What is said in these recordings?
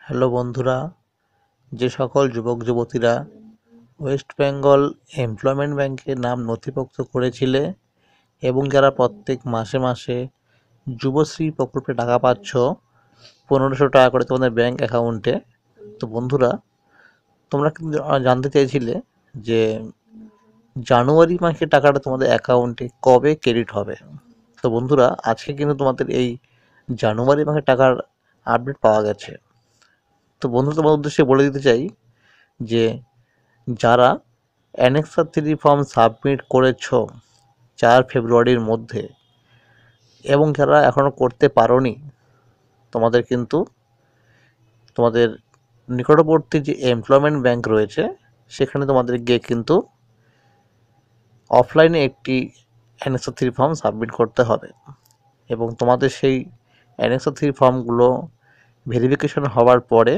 Hello বন্ধুরা, যে সকল যুবক যুবতীরা ওয়েস্ট বেঙ্গল এমপ্লয়মেন্ট ব্যাংকে নাম নথিভুক্ত করেছিলে এবং যারা প্রত্যেক মাসে মাসে যুবশ্রী প্রকল্পে টাকা পাচ্ছ 1500 টাকা করে তোমাদের ব্যাংক অ্যাকাউন্টে। তো বন্ধুরা, তোমরা কিন্তু জানতে চেয়েছিলে যে জানুয়ারি মাসে টাকাটা তোমাদের অ্যাকাউন্টে কবে ক্রেডিট হবে। তো বন্ধুরা, আজকে কিন্তু তোমাদের এই জানুয়ারি মাসে টাকার আপডেট পাওয়া গেছে। তো বন্ধু, তোমার উদ্দেশ্যে বলে দিতে চাই যে যারা অ্যানেক্সার 3 ফর্ম সাবমিট করেছ 4 ফেব্রুয়ারির মধ্যে এবং যারা এখনও করতে পারোনি, তোমাদের কিন্তু তোমাদের নিকটবর্তী যে এমপ্লয়মেন্ট ব্যাংক রয়েছে সেখানে তোমাদের গিয়ে কিন্তু অফলাইনে একটি অ্যানেক্সার 3 ফর্ম সাবমিট করতে হবে এবং তোমাদের সেই অ্যানেক্সার 3 ফর্মগুলো ভেরিফিকেশন হওয়ার পরে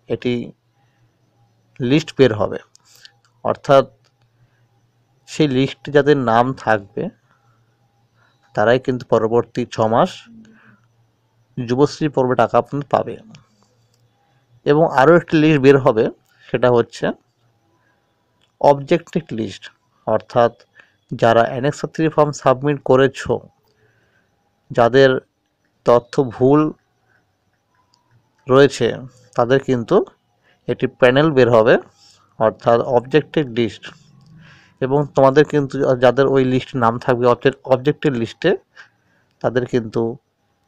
এটি লিস্ট বের হবে। অর্থাৎ সেই লিস্টে যাদের নাম থাকবে তারাই কিন্তু পরবর্তী 6 মাস যুবশ্রী পর্বে টাকা আপনি পাবে। এবং আরও একটি লিস্ট বের হবে, সেটা হচ্ছে অবজেক্টিভ লিস্ট। অর্থাৎ যারা অ্যানেক্সার 3 ফর্ম সাবমিট করেছ, যাদের তথ্য ভুল রয়েছে তাদের কিন্তু একটি প্যানেল বের হবে, অর্থাৎ অবজেক্টিভ লিস্ট। এবং তোমাদের কিন্তু যাদের ওই লিস্টে নাম থাকবে অবজেক্টিভ লিস্টে, তাদের কিন্তু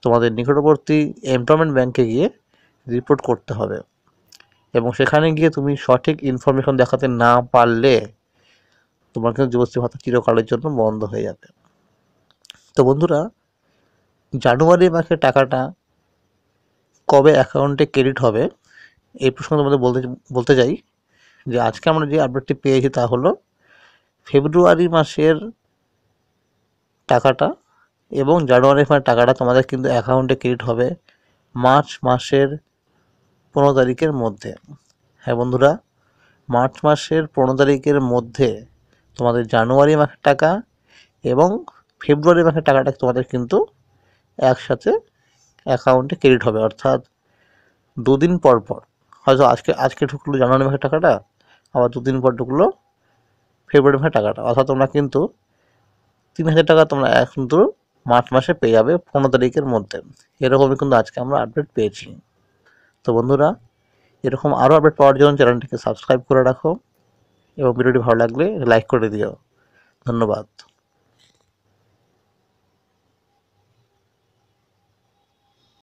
তোমাদের নিকটবর্তী এমপ্লয়মেন্ট ব্যাংকে গিয়ে রিপোর্ট করতে হবে এবং সেখানে গিয়ে তুমি সঠিক ইনফরমেশন দেখাতে না পারলে তোমার কিন্তু যুবশ্রী ভাতা চিরকালের জন্য বন্ধ হয়ে যাবে। তো বন্ধুরা, জানুয়ারি মাসে টাকাটা কবে অ্যাকাউন্টে ক্রেডিট হবে এই প্রসঙ্গে তোমাদের বলতে চাই যে আজকে আমরা যে আপডেটটি পেয়েছি তা হলো ফেব্রুয়ারি মাসের টাকাটা এবং জানুয়ারি মাসের টাকাটা তোমাদের কিন্তু অ্যাকাউন্টে ক্রেডিট হবে মার্চ মাসের 15 তারিখের মধ্যে। হ্যাঁ বন্ধুরা, মার্চ মাসের 15 তারিখের মধ্যে তোমাদের জানুয়ারি মাসের টাকা এবং ফেব্রুয়ারি মাসের টাকাটা তোমাদের কিন্তু একসাথে অ্যাকাউন্টে ক্রেডিট হবে। অর্থাৎ দুদিন পর পর, হয়তো আজকে ঢুকলো জানুয়ারি মাসের টাকাটা, আবার দুদিন পর ঢুকলো ফেব্রুয়ারি মাসের টাকাটা। অর্থাৎ তোমরা কিন্তু 3000 টাকা তোমরা কিন্তু মার্চ মাসে পেয়ে যাবে 15 তারিখের মধ্যে। এরকমই কিন্তু আজকে আমরা আপডেট পেয়েছি। তো বন্ধুরা, এরকম আরও আপডেট পাওয়ার জন্য চ্যানেলটিকে সাবস্ক্রাইব করে রাখো এবং ভিডিওটি ভালো লাগলে লাইক করে দিও। ধন্যবাদ।